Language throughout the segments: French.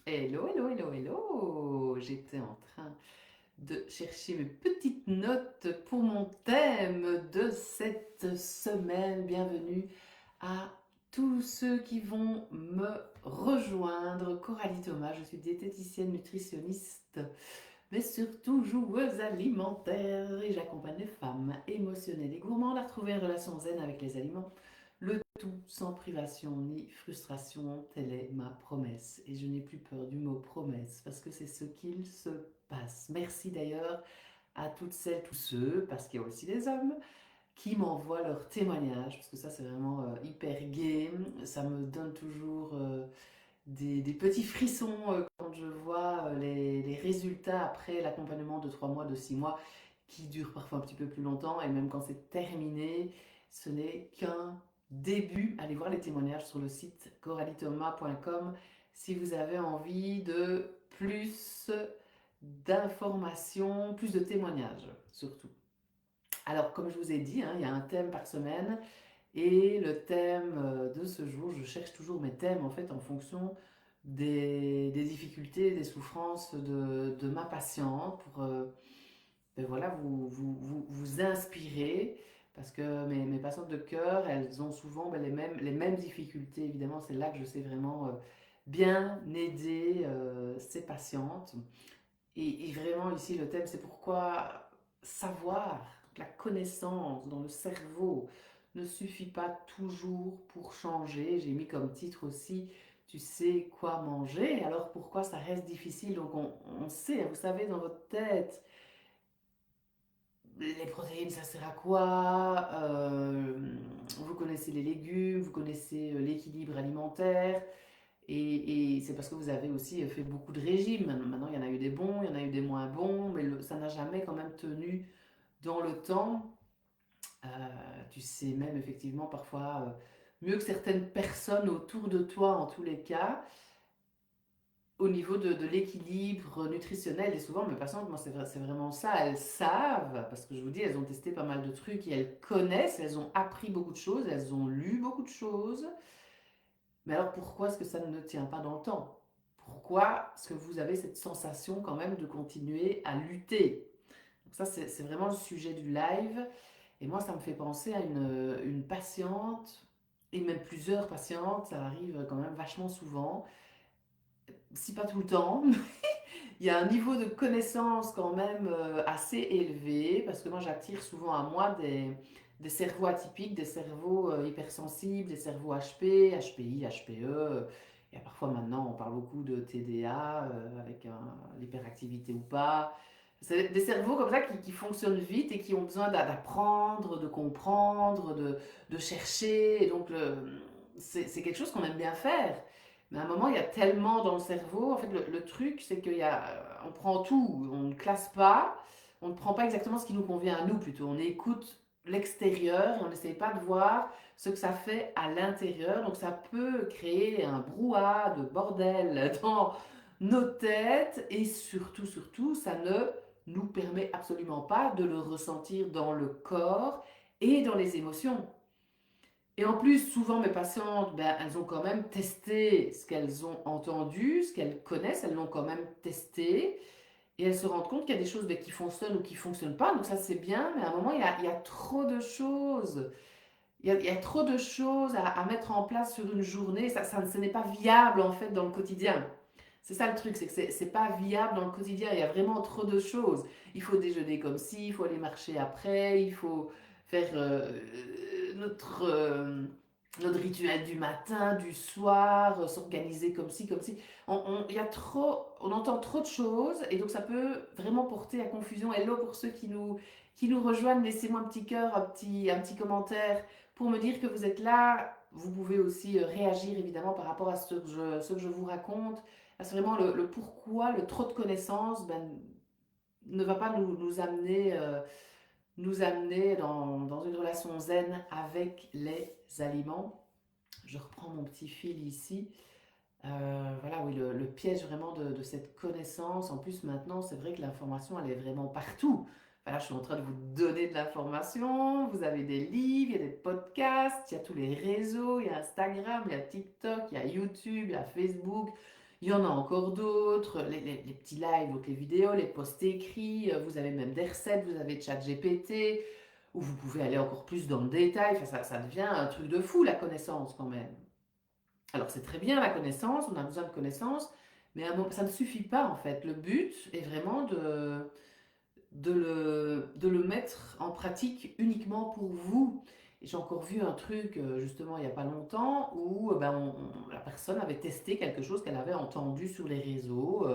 Hello, hello, hello, hello! J'étais en train de chercher mes petites notes pour mon thème de cette semaine. Bienvenue à tous ceux qui vont me rejoindre. Coralie Thomas, je suis diététicienne nutritionniste, mais surtout joueuse alimentaire et j'accompagne les femmes émotionnelles et gourmandes à retrouver une relation zen avec les aliments. Le tout sans privation ni frustration, telle est ma promesse. Et je n'ai plus peur du mot promesse parce que c'est ce qu'il se passe. Merci d'ailleurs à toutes celles, tous ceux, parce qu'il y a aussi des hommes, qui m'envoient leurs témoignages, parce que ça c'est vraiment hyper gai. Ça me donne toujours des petits frissons quand je vois les résultats après l'accompagnement de 3 mois, de 6 mois, qui dure parfois un petit peu plus longtemps, et même quand c'est terminé, ce n'est qu'un début. Allez voir les témoignages sur le site coralithomas.com si vous avez envie de plus d'informations, plus de témoignages surtout. Alors, comme je vous ai dit, hein, il y a un thème par semaine. Et le thème de ce jour, je cherche toujours mes thèmes en fait en fonction des difficultés, des souffrances de ma patiente pour ben voilà, vous inspirer. Parce que mes patientes de cœur, elles ont souvent ben, les mêmes difficultés. Évidemment, c'est là que je sais vraiment bien aider ces patientes. Et vraiment, ici, le thème, c'est pourquoi savoir, la connaissance dans le cerveau ne suffit pas toujours pour changer. J'ai mis comme titre aussi, tu sais quoi manger, alors pourquoi ça reste difficile? Donc on sait, vous savez, dans votre tête, les protéines, ça sert à quoi? Vous connaissez les légumes, vous connaissez l'équilibre alimentaire. Et c'est parce que vous avez aussi fait beaucoup de régimes. Maintenant, il y en a eu des bons, il y en a eu des moins bons, mais ça n'a jamais quand même tenu dans le temps. Euh, Tu sais même effectivement parfois mieux que certaines personnes autour de toi en tous les cas, au niveau de l'équilibre nutritionnel. Et souvent mes patientes, moi c'est vraiment ça, elles savent, parce que je vous dis, elles ont testé pas mal de trucs et elles connaissent, elles ont appris beaucoup de choses, elles ont lu beaucoup de choses. Mais alors pourquoi est-ce que ça ne tient pas dans le temps? Pourquoi est-ce que vous avez cette sensation quand même de continuer à lutter? Donc ça, c'est vraiment le sujet du live. Et moi, ça me fait penser à une patiente, et même plusieurs patientes, ça arrive quand même vachement souvent, si pas tout le temps. Il y a un niveau de connaissance quand même assez élevé, parce que moi, j'attire souvent à moi des cerveaux atypiques, des cerveaux hypersensibles, des cerveaux HP, HPI, HPE. Il y a parfois maintenant, on parle beaucoup de TDA, avec l'hyperactivité ou pas. C'est des cerveaux comme ça qui fonctionnent vite et qui ont besoin d'apprendre, de comprendre, de chercher. Et donc, c'est quelque chose qu'on aime bien faire. Mais à un moment, il y a tellement dans le cerveau. En fait, le truc, c'est on prend tout, on ne classe pas, on ne prend pas exactement ce qui nous convient à nous plutôt. On écoute l'extérieur et on n'essaye pas de voir ce que ça fait à l'intérieur. Donc ça peut créer un brouhaha de bordel dans nos têtes et surtout, surtout, ça ne nous permet absolument pas de le ressentir dans le corps et dans les émotions. Et en plus, souvent mes patientes, ben, elles ont quand même testé ce qu'elles ont entendu, ce qu'elles connaissent, elles l'ont quand même testé, et elles se rendent compte qu'il y a des choses ben, qui fonctionnent ou qui ne fonctionnent pas, donc ça c'est bien, mais à un moment, il y a trop de choses. Il y a trop de choses à mettre en place sur une journée, ce n'est pas viable en fait dans le quotidien. C'est ça le truc, c'est que c'est pas viable dans le quotidien, il y a vraiment trop de choses. Il faut déjeuner comme ci, il faut aller marcher après, il faut faire notre rituel du matin, du soir, s'organiser comme ci, comme ci. On entend trop de choses et donc ça peut vraiment porter à confusion. Hello pour ceux qui nous rejoignent, laissez-moi un petit cœur, un petit commentaire pour me dire que vous êtes là. Vous pouvez aussi réagir évidemment par rapport à ce que je vous raconte. C'est vraiment le pourquoi, le trop de connaissances ben, ne va pas nous amener dans une relation zen avec les aliments. Je reprends mon petit fil ici. Voilà, oui, le piège vraiment de cette connaissance. En plus, maintenant, c'est vrai que l'information, elle est vraiment partout. Voilà, je suis en train de vous donner de l'information. Vous avez des livres, il y a des podcasts, il y a tous les réseaux, il y a Instagram, il y a TikTok, il y a YouTube, il y a Facebook, Il y en a encore d'autres, les petits lives, donc les vidéos, les posts écrits, vous avez même des recettes, vous avez ChatGPT, où vous pouvez aller encore plus dans le détail. Enfin, ça devient un truc de fou, la connaissance quand même. Alors c'est très bien la connaissance, on a besoin de connaissances, mais ça ne suffit pas en fait. Le but est vraiment de le mettre en pratique uniquement pour vous. Et j'ai encore vu un truc justement il n'y a pas longtemps où ben, la personne avait testé quelque chose qu'elle avait entendu sur les réseaux.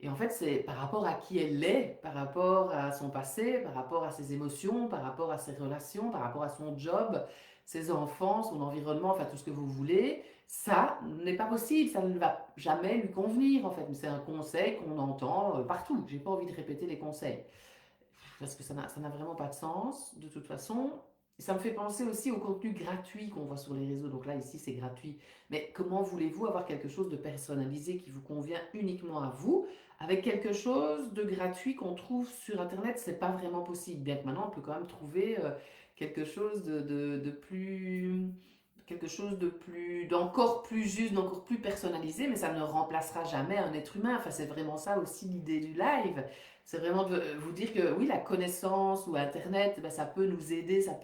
Et en fait, c'est par rapport à qui elle est, par rapport à son passé, par rapport à ses émotions, par rapport à ses relations, par rapport à son job, ses enfants, son environnement, enfin tout ce que vous voulez. Ça n'est pas possible, ça ne va jamais lui convenir en fait. C'est un conseil qu'on entend partout. J'ai pas envie de répéter les conseils parce que ça n'a vraiment pas de sens de toute façon. Et ça me fait penser aussi au contenu gratuit qu'on voit sur les réseaux. Donc là, ici, c'est gratuit. Mais comment voulez-vous avoir quelque chose de personnalisé qui vous convient uniquement à vous, avec quelque chose de gratuit qu'on trouve sur Internet? C'est pas vraiment possible. Bien que maintenant, on peut quand même trouver quelque chose de plus quelque chose de plus, d'encore plus juste, d'encore plus personnalisé, mais ça ne remplacera jamais un être humain. Enfin, c'est vraiment ça aussi l'idée du live. C'est vraiment de vous dire que oui, la connaissance ou Internet, ben, ça peut nous aider, ça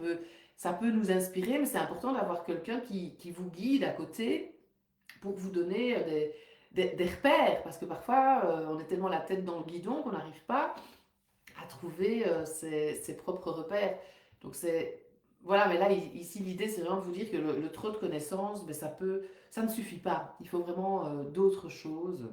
peut nous inspirer, mais c'est important d'avoir quelqu'un qui vous guide à côté pour vous donner des repères, parce que parfois, on est tellement la tête dans le guidon qu'on n'arrive pas à trouver ses propres repères. Donc c'est voilà, mais là ici l'idée c'est vraiment de vous dire que le trop de connaissances, ben, ça ne suffit pas. Il faut vraiment d'autres choses.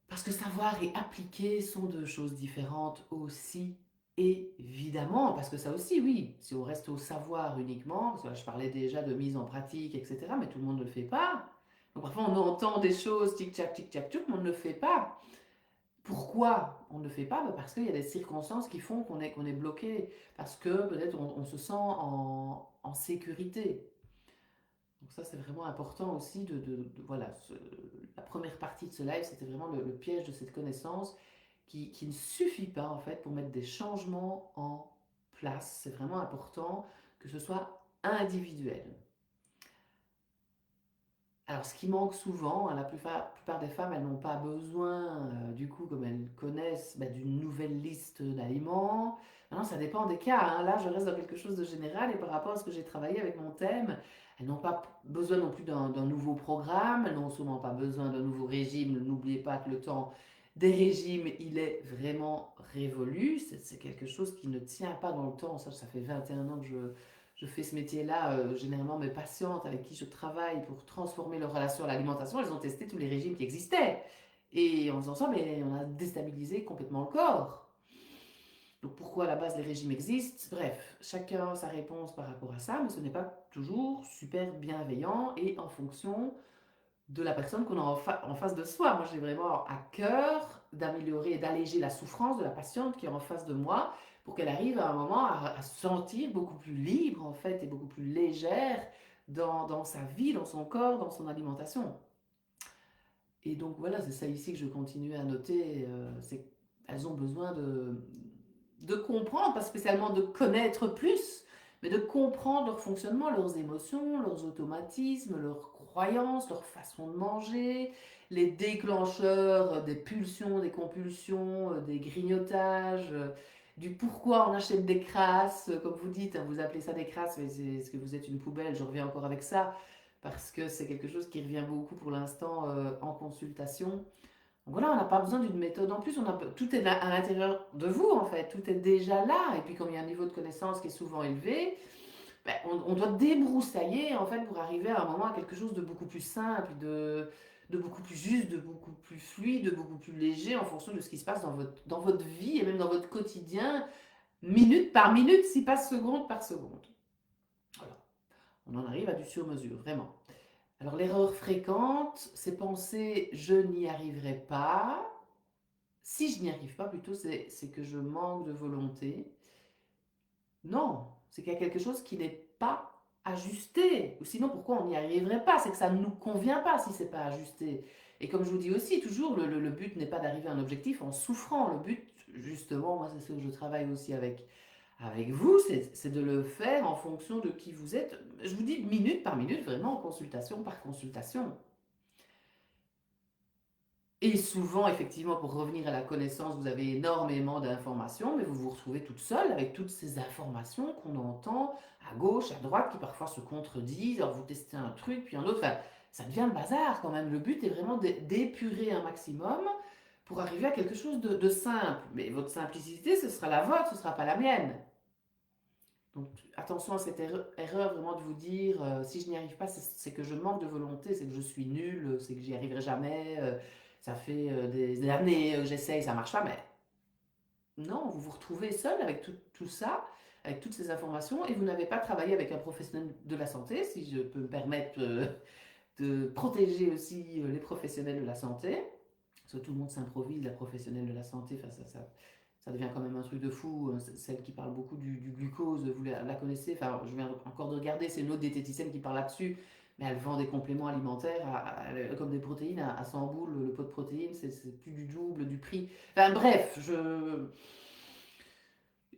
Parce que savoir et appliquer sont deux choses différentes aussi, évidemment. Parce que ça aussi, oui, si on reste au savoir uniquement, parce que là, je parlais déjà de mise en pratique, etc., mais tout le monde ne le fait pas. Donc parfois on entend des choses, tic-tac, tic-tac, tout, mais on ne le fait pas. Pourquoi on ne le fait pas? Ben, parce qu'il y a des circonstances qui font qu'on est bloqué, parce que peut-être on se sent en sécurité. Donc ça, c'est vraiment important aussi voilà, la première partie de ce live, c'était vraiment le piège de cette connaissance qui ne suffit pas en fait pour mettre des changements en place. C'est vraiment important que ce soit individuel. Alors, ce qui manque souvent, hein, plupart des femmes, elles n'ont pas besoin, du coup, comme elles connaissent, bah, d'une nouvelle liste d'aliments. Maintenant, ça dépend des cas, hein. Là, je reste dans quelque chose de général et par rapport à ce que j'ai travaillé avec mon thème, elles n'ont pas besoin non plus d'un nouveau programme, elles n'ont souvent pas besoin d'un nouveau régime. N'oubliez pas que le temps des régimes, il est vraiment révolu. C'est quelque chose qui ne tient pas dans le temps. Ça fait 21 ans que je fais ce métier-là, généralement mes patientes avec qui je travaille pour transformer leur relation à l'alimentation, elles ont testé tous les régimes qui existaient. Et en faisant ça, mais on a déstabilisé complètement le corps. Donc pourquoi à la base les régimes existent? Bref, chacun sa réponse par rapport à ça, mais ce n'est pas toujours super bienveillant et en fonction de la personne qu'on a en face de soi. Moi, j'ai vraiment à cœur d'améliorer et d'alléger la souffrance de la patiente qui est en face de moi pour qu'elle arrive à un moment à se sentir beaucoup plus libre, en fait, et beaucoup plus légère dans sa vie, dans son corps, dans son alimentation. Et donc, voilà, c'est ça ici que je continue à noter. C'est qu'elles ont besoin de comprendre, pas spécialement de connaître plus, mais de comprendre leur fonctionnement, leurs émotions, leurs automatismes, leurs croyances, leur façon de manger, les déclencheurs des pulsions, des compulsions, des grignotages, du pourquoi on achète des crasses, comme vous dites, hein, vous appelez ça des crasses, mais c'est ce que vous êtes une poubelle, je reviens encore avec ça, parce que c'est quelque chose qui revient beaucoup pour l'instant en consultation. Donc voilà, on n'a pas besoin d'une méthode en plus, tout est à l'intérieur de vous en fait, tout est déjà là. Et puis comme il y a un niveau de connaissance qui est souvent élevé, ben, on doit débroussailler en fait pour arriver à un moment à quelque chose de beaucoup plus simple, de beaucoup plus juste, de beaucoup plus fluide, de beaucoup plus léger en fonction de ce qui se passe dans votre vie et même dans votre quotidien, minute par minute, si pas seconde par seconde. Voilà, on en arrive à du sur-mesure, vraiment. Alors l'erreur fréquente, c'est penser je n'y arriverai pas. Si je n'y arrive pas, plutôt, c'est que je manque de volonté. Non, c'est qu'il y a quelque chose qui n'est pas ajusté. Ou sinon, pourquoi on n'y arriverait pas? C'est que ça ne nous convient pas si c'est pas ajusté. Et comme je vous dis aussi, toujours, le but n'est pas d'arriver à un objectif en souffrant. Le but, justement, moi, c'est ce que je travaille aussi avec vous, c'est de le faire en fonction de qui vous êtes. Je vous dis minute par minute, vraiment, consultation par consultation. Et souvent, effectivement, pour revenir à la connaissance, vous avez énormément d'informations, mais vous vous retrouvez toute seule avec toutes ces informations qu'on entend à gauche, à droite, qui parfois se contredisent. Alors vous testez un truc, puis un autre. Enfin, ça devient le bazar quand même. Le but est vraiment d'épurer un maximum pour arriver à quelque chose de simple. Mais votre simplicité, ce sera la vôtre, ce ne sera pas la mienne. Donc attention à cette erreur vraiment de vous dire si je n'y arrive pas, c'est que je manque de volonté, c'est que je suis nulle, c'est que j'y arriverai jamais, ça fait des années que j'essaye, ça marche pas, mais non, vous vous retrouvez seul avec tout ça, avec toutes ces informations, et vous n'avez pas travaillé avec un professionnel de la santé, si je peux me permettre de protéger aussi les professionnels de la santé, parce que tout le monde s'improvise, la professionnelle de la santé, enfin, ça devient quand même un truc de fou. Celle qui parle beaucoup du glucose, vous la connaissez, enfin, je viens encore de regarder, c'est une autre diététicienne qui parle là-dessus, mais elle vend des compléments alimentaires comme des protéines à 100 boules, le pot de protéines, c'est plus du double du prix. Enfin bref,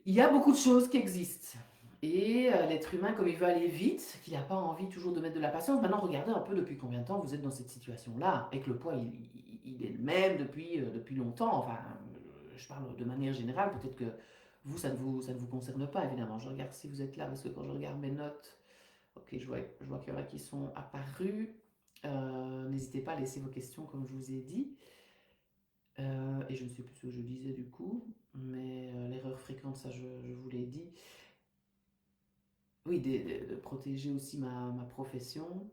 il y a beaucoup de choses qui existent. Et l'être humain, comme il veut aller vite, qu'il n'a pas envie toujours de mettre de la patience, maintenant regardez un peu depuis combien de temps vous êtes dans cette situation-là, et que le poids, il est le même depuis longtemps. Enfin, je parle de manière générale, peut-être que vous, ça ne vous concerne pas, évidemment. Je regarde si vous êtes là, parce que quand je regarde mes notes, ok, je vois qu'il y en a qui sont apparus. N'hésitez pas à laisser vos questions, comme je vous ai dit. Et je ne sais plus ce que je disais du coup, mais l'erreur fréquente, ça je vous l'ai dit. Oui, de protéger aussi ma profession.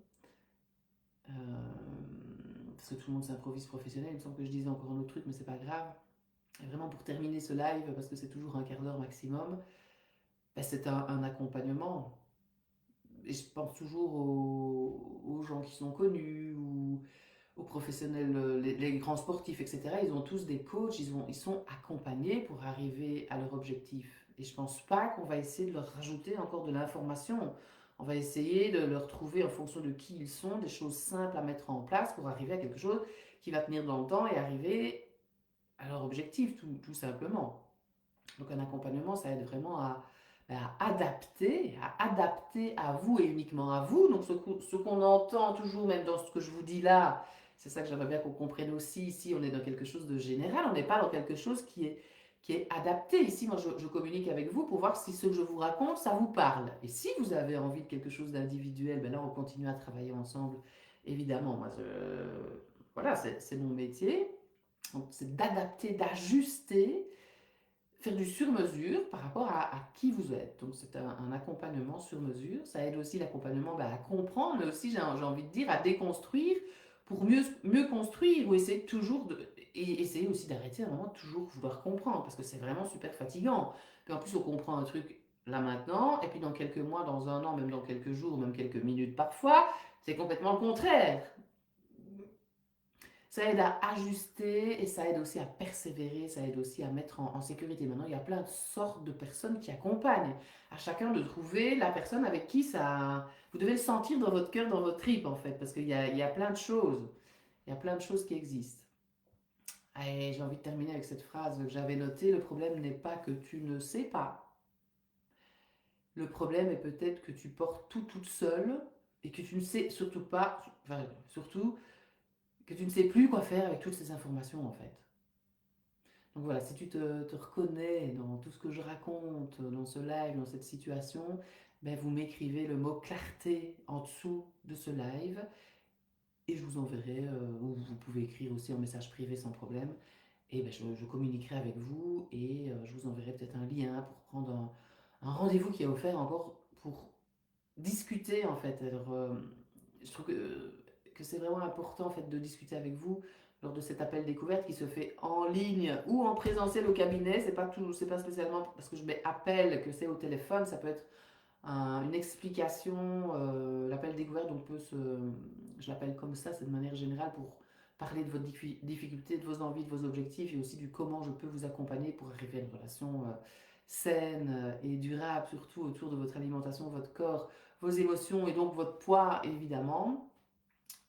Parce que tout le monde s'improvise professionnel. Il me semble que je disais encore un autre truc, mais c'est pas grave. Et vraiment pour terminer ce live, parce que c'est toujours un quart d'heure maximum, ben c'est un accompagnement. Et je pense toujours aux gens qui sont connus ou aux professionnels, les grands sportifs, etc. Ils ont tous des coachs, ils sont accompagnés pour arriver à leur objectif. Et je pense pas qu'on va essayer de leur rajouter encore de l'information. On va essayer de leur trouver en fonction de qui ils sont, des choses simples à mettre en place pour arriver à quelque chose qui va tenir dans le temps et arriver à leur objectif, tout simplement. Donc un accompagnement, ça aide vraiment à adapter à vous et uniquement à vous. Donc ce qu'on entend toujours, même dans ce que je vous dis là, c'est ça que j'aimerais bien qu'on comprenne aussi. Ici, on est dans quelque chose de général, on n'est pas dans quelque chose qui est adapté. Ici, moi, je communique avec vous pour voir si ce que je vous raconte, ça vous parle. Et si vous avez envie de quelque chose d'individuel, ben là, on continue à travailler ensemble, évidemment. Voilà, c'est mon métier. Donc, c'est d'adapter, d'ajuster, faire du sur-mesure par rapport à qui vous êtes. Donc c'est un accompagnement sur mesure. Ça aide aussi l'accompagnement à comprendre, mais aussi j'ai envie de dire à déconstruire pour mieux construire ou essayer toujours et essayer aussi d'arrêter à un moment de toujours vouloir comprendre parce que c'est vraiment super fatigant. Puis en plus on comprend un truc là maintenant et puis dans quelques mois, dans un an, même dans quelques jours, même quelques minutes parfois, c'est complètement le contraire. Ça aide à ajuster et ça aide aussi à persévérer, ça aide aussi à mettre en sécurité. Maintenant, il y a plein de sortes de personnes qui accompagnent. À chacun de trouver la personne avec qui ça... Vous devez le sentir dans votre cœur, dans votre trip, en fait, parce qu'il y a plein de choses. Il y a plein de choses qui existent. Et j'ai envie de terminer avec cette phrase que j'avais notée. Le problème n'est pas que tu ne sais pas. Le problème est peut-être que tu portes tout toute seule et que tu ne sais surtout pas, enfin, surtout, que tu ne sais plus quoi faire avec toutes ces informations, en fait. Donc voilà, si tu te reconnais dans tout ce que je raconte, dans ce live, dans cette situation, ben vous m'écrivez le mot clarté en dessous de ce live et je vous enverrai, ou vous pouvez écrire aussi en message privé sans problème, et ben je communiquerai avec vous et je vous enverrai peut-être un lien pour prendre un rendez-vous qui est offert encore pour discuter en fait. Alors, je trouve que c'est vraiment important en fait de discuter avec vous lors de cet appel découverte qui se fait en ligne ou en présentiel au cabinet. C'est pas spécialement parce que je mets appel que c'est au téléphone. Ça peut être une explication. L'appel découverte, je l'appelle comme ça, c'est de manière générale pour parler de votre difficulté, de vos envies, de vos objectifs et aussi du comment je peux vous accompagner pour arriver à une relation saine et durable, surtout autour de votre alimentation, votre corps, vos émotions et donc votre poids évidemment.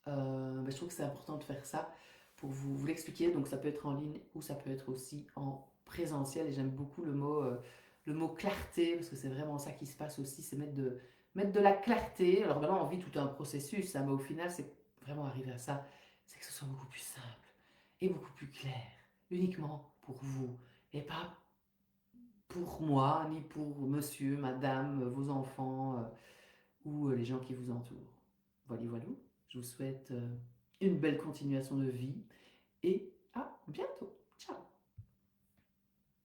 Je trouve que c'est important de faire ça pour vous l'expliquer. Donc ça peut être en ligne ou ça peut être aussi en présentiel. Et j'aime beaucoup le mot clarté parce que c'est vraiment ça qui se passe aussi, c'est mettre de la clarté. Alors maintenant on vit tout un processus, ça, mais au final c'est vraiment arriver à ça, c'est que ce soit beaucoup plus simple et beaucoup plus clair, uniquement pour vous, et pas pour moi, ni pour monsieur, madame, vos enfants ou les gens qui vous entourent. Voilà, voilà. Je vous souhaite une belle continuation de vie et à bientôt.